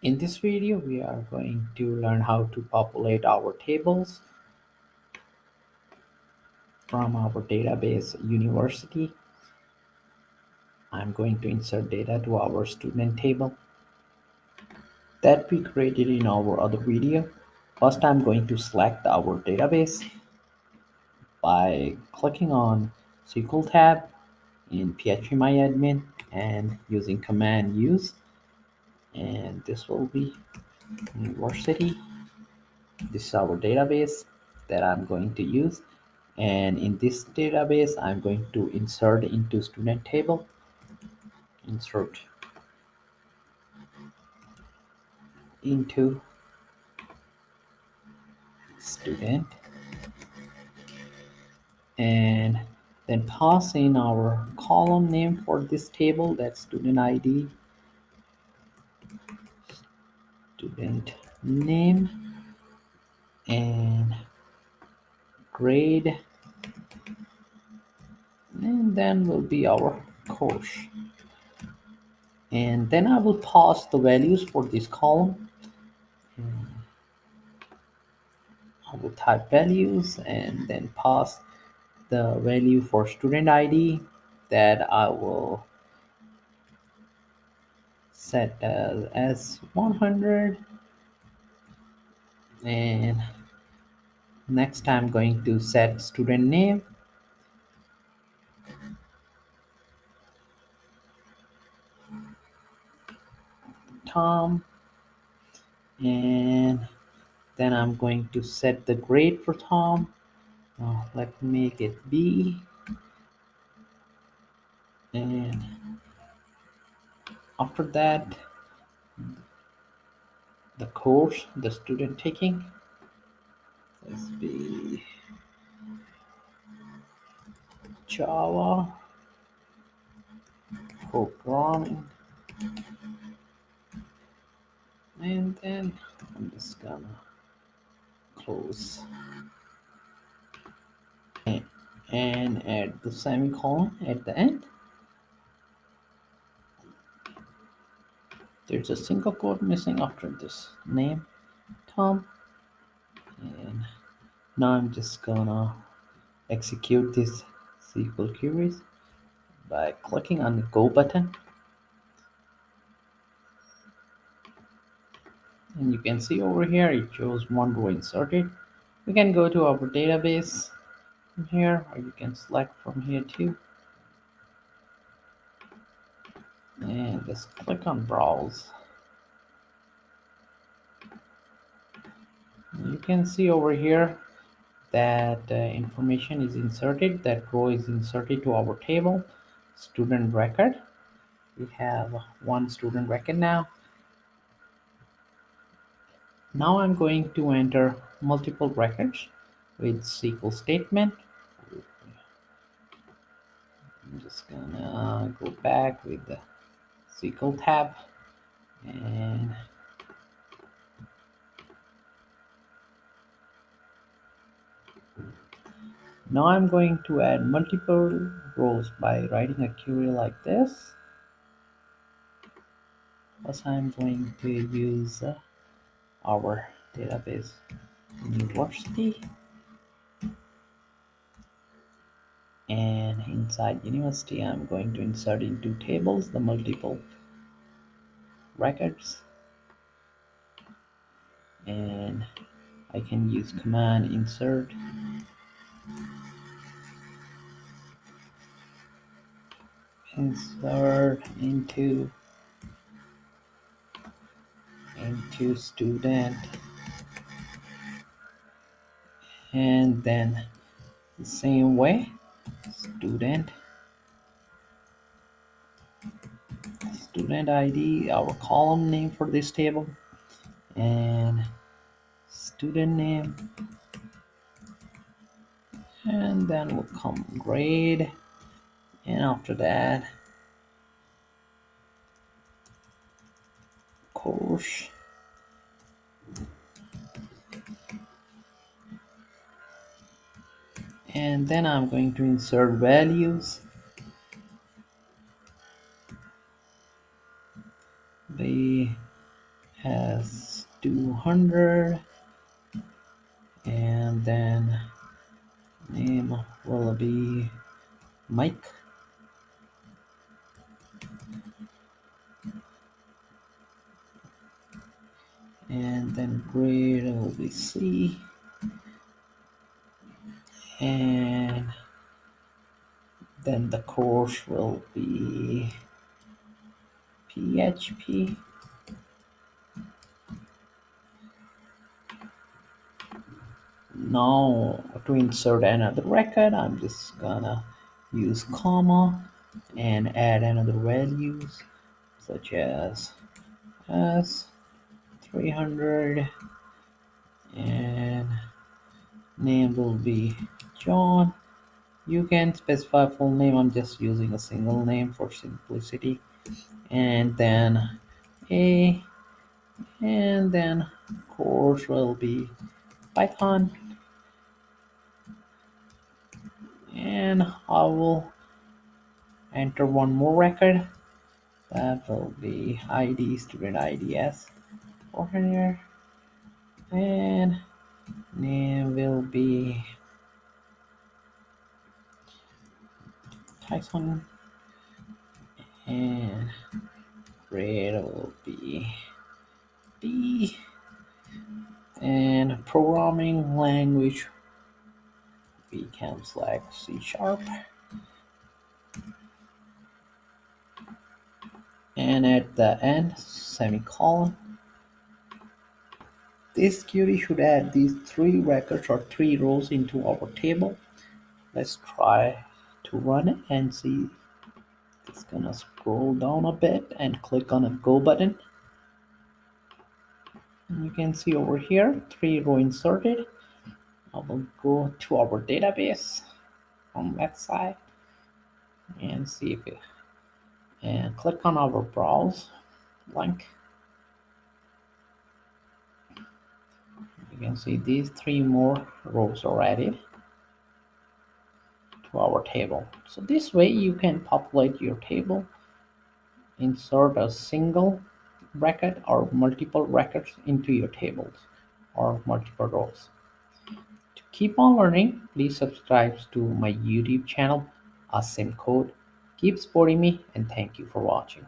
In this video, we are going to learn how to populate our tables from our database university. I'm going to insert data to our student table that we created in our other video. First, I'm going to select our database by clicking on SQL tab in phpMyAdmin and using command use. And this will be university. This is our database that I'm going to use, and in this database I'm going to insert into student table. Insert into student, and then pass in our column name for this table, that's student ID, student name, and grade, and then will be our course. And then I will pass the values for this column. I will type values and then pass the value for student ID that I will set as 100. And next I'm going to set student name, Tom, and then I'm going to set the grade for Tom. Let's make it B, and after that the course the student taking, let's be Java programming, and then I'm just gonna close and add the semicolon at the end. There's a single quote missing after this name, Tom. And now I'm just gonna execute this SQL queries by clicking on the Go button. And you can see over here it shows one row inserted. We can go to our database from here, or you can select from here too. And just click on Browse. You can see over here that information is inserted, that row is inserted to our table, student record. We have one student record now. Now I'm going to enter multiple records with SQL statement. I'm just gonna go back with the SQL tab, and now I'm going to add multiple rows by writing a query like this. First I'm going to use our database university, and inside university I'm going to insert into tables the multiple records, and I can use command insert into student, and then the same way student ID, our column name for this table, and student name, and then will come grade, and after that course, and then I'm going to insert values by as 200, and then name will be Mike, and then grade will be C, and then the course will be PHP. Now to insert another record, I'm just gonna use comma and add another values such as 300, and name will be John. You can specify full name. I'm just using a single name for simplicity, and then a, and then course will be Python, and I will enter one more record. That will be ID, student IDs over here, and name will be Tyson, and grade will be B, and programming language becomes like C sharp, and at the end, semicolon. This query should add these three records or three rows into our table. Let's try to run it and see. It's gonna scroll down a bit and click on a go button. And you can see over here, three row inserted. I will go to our database from that side and see if it, and click on our browse link. You can see these three more rows are added to our table. So this way you can populate your table, insert a single record or multiple records into your tables or multiple rows. To keep on learning, please subscribe to my YouTube channel, Asim Code. Keep supporting me, and thank you for watching.